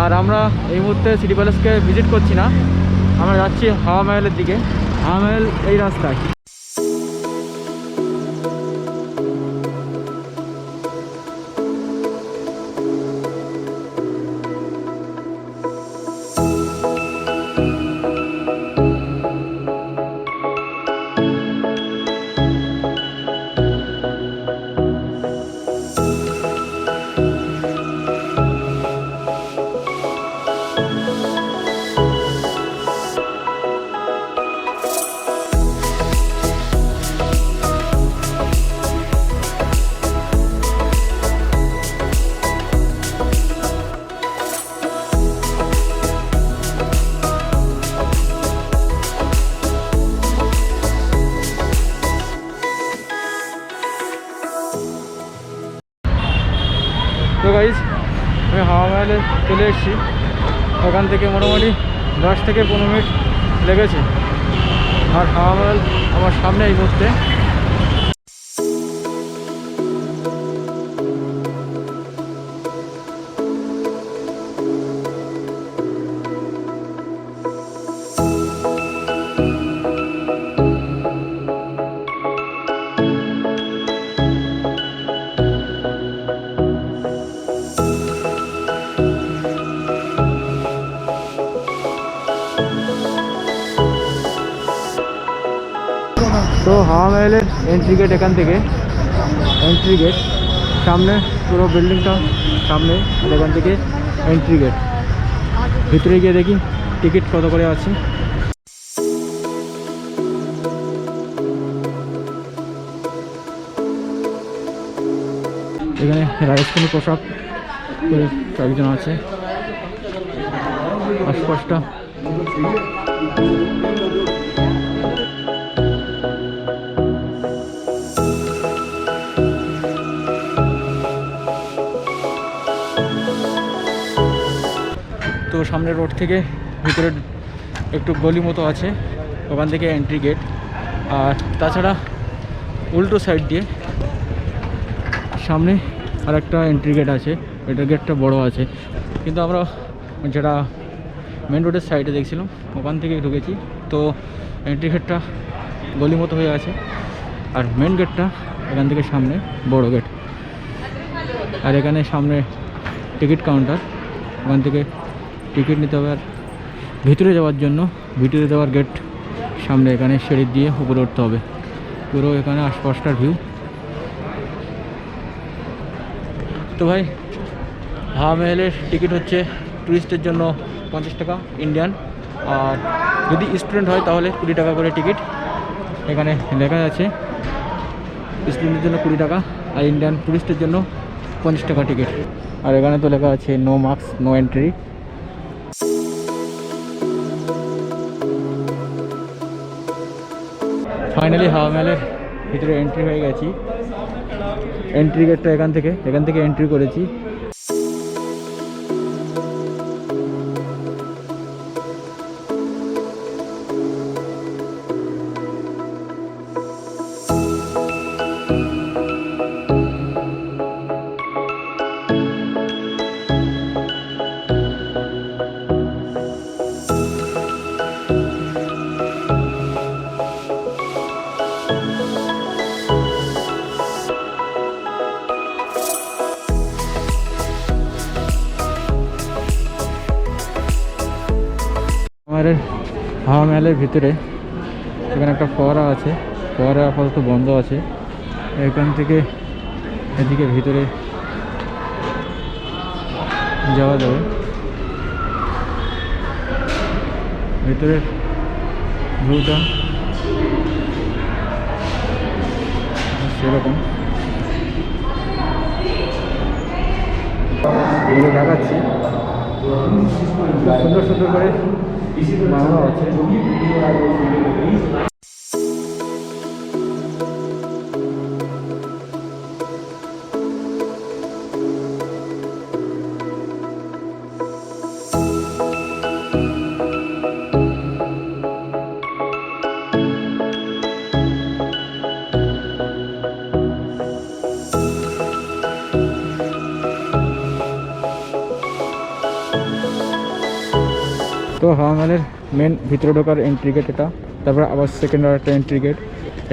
আর আমরা এই মুহূর্তে সিটি প্যালেসকে ভিজিট করছি না, আমরা যাচ্ছি হাওয়া মহলের দিকে। হাওয়া মহল এই রাস্তায়। তো গাইজ আমি হাওয়া মহলে চলে এসেছি। ওখান থেকে মোটামুটি 10 থেকে 15 মিনিট লেগেছে। আর হাওয়া মহল আমার সামনে এই মুহূর্তে। তো হাওয়া মহলের এন্ট্রি গেট এখান থেকে, এন্ট্রি গেট সামনে, পুরো বিল্ডিংটা সামনে। আর এখান থেকে এন্ট্রি গেট। ভিতরে গিয়ে দেখি টিকিট কত করে আছে। এখানে রাজস্থানী পোশাক কয়েকজন আছে। আশপাশটা তো সামনে রোড থেকে ভিতরে একটু গলি মতো আছে, ওখান থেকে এন্ট্রি গেট। আর তাছাড়া উল্টো সাইড দিয়ে সামনে আর একটা এন্ট্রি গেট আছে। এটা গেটটা বড় আছে, কিন্তু আমরা যেটা মেন রোডের সাইডে দেখছিলাম ওখান থেকে ঢুকেছি। তো এন্ট্রি গেটটা গলি মতো হয়ে আছে, আর মেন গেটটা এখান থেকে সামনে বড় গেট। আর এখানে সামনে টিকিট কাউন্টার, ওখান থেকে টিকিট নিতে হবে। আর ভিতরে যাওয়ার জন্য ভিতরে যাওয়ার গেট সামনে, এখানে সিঁড়ি দিয়ে উপরে উঠতে হবে। পুরো এখানে আশপাশটার ভিউ। তো ভাই, হাওয়া মহলের টিকিট হচ্ছে টুরিস্টের জন্য 50 টাকা ইন্ডিয়ান, আর যদি স্টুডেন্ট হয় তাহলে 20 টাকা করে টিকিট। এখানে লেখা আছে স্টুডেন্টের জন্য 20 টাকা, আর ইন্ডিয়ান টুরিস্টের জন্য 50 টাকা টিকিট। আর এখানে তো লেখা আছে no marks no entry. Finally হাওয়া মহলের ভিতরে এন্ট্রি হয়ে গেছি। এন্ট্রি গেটটা এখান থেকে এন্ট্রি করেছি। আমাদের হাওয়া মহলের ভিতরে এখানে একটা ফোয়ারা আছে, ফোয়ারা আপাতত বন্ধ আছে। এখান থেকে এদিকে ভিতরে যাওয়া যাবে। ভিতরের ভিউটা সেরকম দেখাচ্ছি। সুন্দর সুন্দর করে বাংলা আছে। তো হাওয়া মহলের মেন ভিতরে ঢোকার এন্ট্রি গেট এটা, তারপর আবার সেকেন্ড আর একটা এন্ট্রি গেট।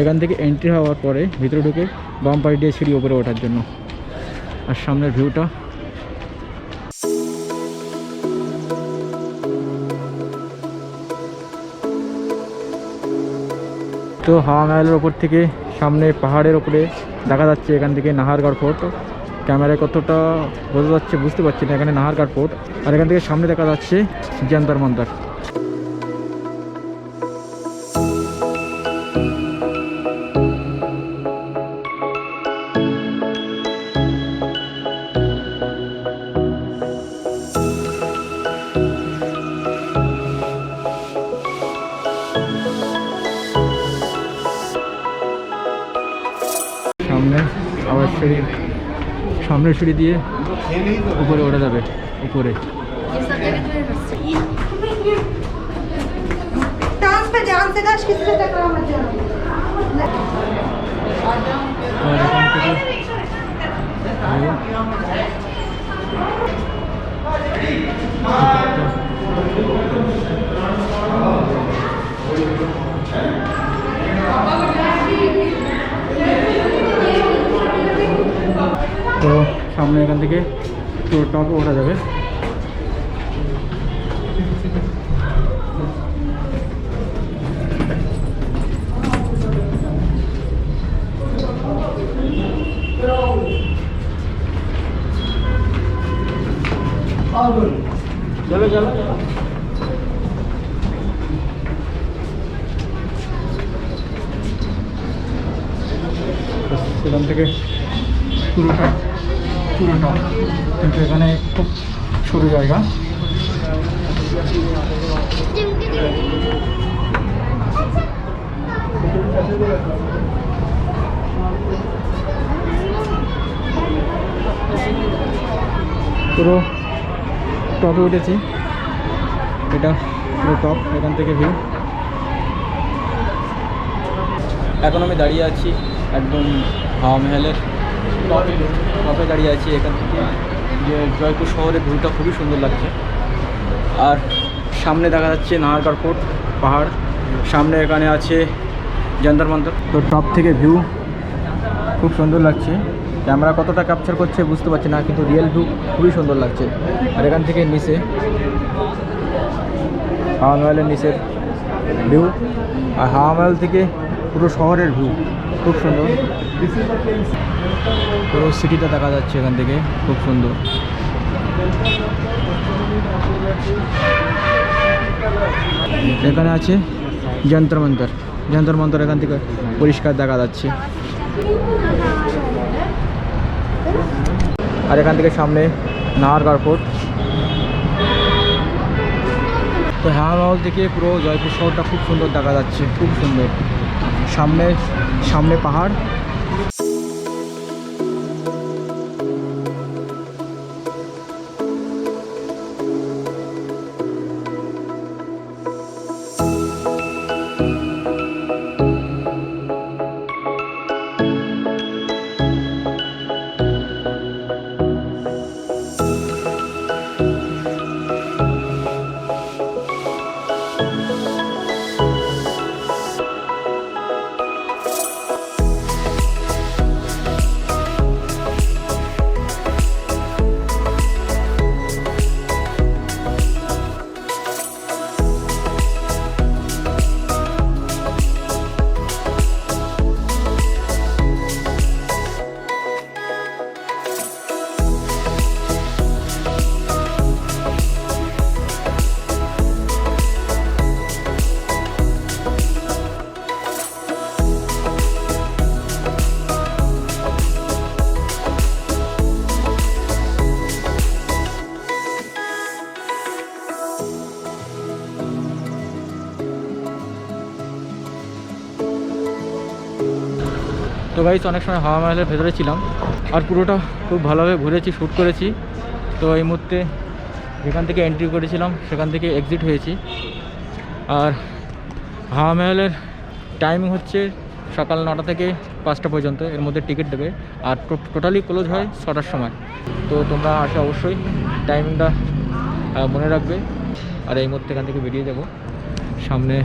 এখান থেকে এন্ট্রি হওয়ার পরে ভিতরে ঢুকে বাম পাশ দিয়ে সিঁড়ি উপরে ওঠার জন্য। আর সামনের ভিউটা তো হাওয়া মহলের ওপর থেকে সামনে পাহাড়ের ওপরে দেখা যাচ্ছে এখান থেকে নাহারগড় ফোর্ট। ক্যামেরায় কতটা বোঝা যাচ্ছে বুঝতে পারছি না, এখানে নাহারগড় ফোর্ট। আর এখান থেকে সামনে দেখা যাচ্ছে জন্তর মন্তর। সামনে আবার সিঁড়ি, সামনের সিঁড়ি দিয়ে উপরে ওঠা যাবে উপরে। আর এখান থেকে তো সামনে এখান থেকে পুরো টপে ওঠা যাবে। চলো চলো সেখান থেকে পুরোটা কিন্তু এখানে খুব সরু জায়গা। পুরো টপে উঠেছি, এটা পুরো টপ, এখান থেকে ভিউ। এখন আমি দাঁড়িয়ে আছি একদম হাওয়া মহলের টপে দাঁড়িয়ে আছি। এখান থেকে যে জয়পুর শহরের ভিউটা খুবই সুন্দর লাগছে। আর সামনে দেখা যাচ্ছে নাহারগড় ফোর্ট পাহাড়, সামনে এখানে আছে জন্তর মন্তর। তো টপ থেকে ভিউ খুব সুন্দর লাগছে। ক্যামেরা কতটা ক্যাপচার করছে বুঝতে পারছি না, কিন্তু রিয়েল ভিউ খুবই সুন্দর লাগছে। আর এখান থেকে নিচে হাওয়া মহলের নিচের ভিউ, আর হাওয়া মহল থেকে পুরো শহরের ভিউ খুব সুন্দর। পুরো সিটিটা দেখা যাচ্ছে এখান থেকে, খুব সুন্দর। এখানে আছে জন্তর মন্তর, জন্তর মন্তর এখান থেকে পরিষ্কার দেখা যাচ্ছে। আর এখান থেকে সামনে নাহারগড় ফোর্ট। তো হাওয়া মহল থেকে পুরো জয়পুর শহরটা খুব সুন্দর দেখা যাচ্ছে, খুব সুন্দর। সামনে পাহাড়। তো গাইস অনেক সময় হাওয়া মহলের ভেতরে ছিলাম আর পুরোটা খুব ভালোভাবে ঘুরেছি, শ্যুট করেছি। তো এই মুহূর্তে যেখান থেকে এন্ট্রি করেছিলাম সেখান থেকে এক্সিট হয়েছি। আর হাওয়া মহলের টাইমিং হচ্ছে সকাল 9টা থেকে 5টা পর্যন্ত, এর মধ্যে টিকিট দেবে। আর টোটালি ক্লোজ হয় 6টার সময়। তো তোমরা আসে অবশ্যই টাইমিংটা মনে রাখবে। আর এই মুহূর্তে এখান থেকে বেরিয়ে যাব। সামনে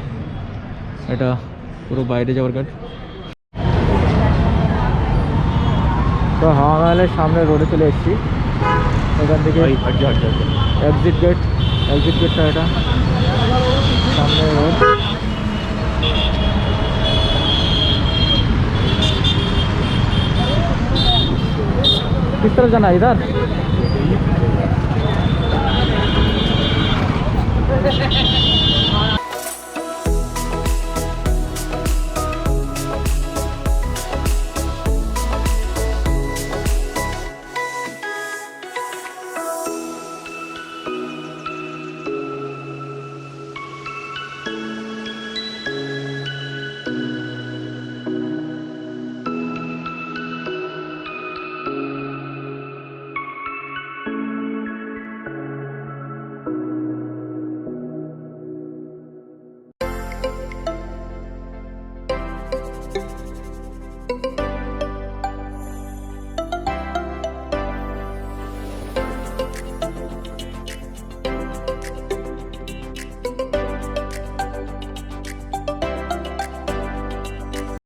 এটা পুরো বাইরে যাওয়ার গেট। তো হাওয়া মহলের সামনে রোডে চলে এসেছি। এখান থেকে এক্সিট গেটটা এটা सामने रोड। किस तरफ जाना है इधर?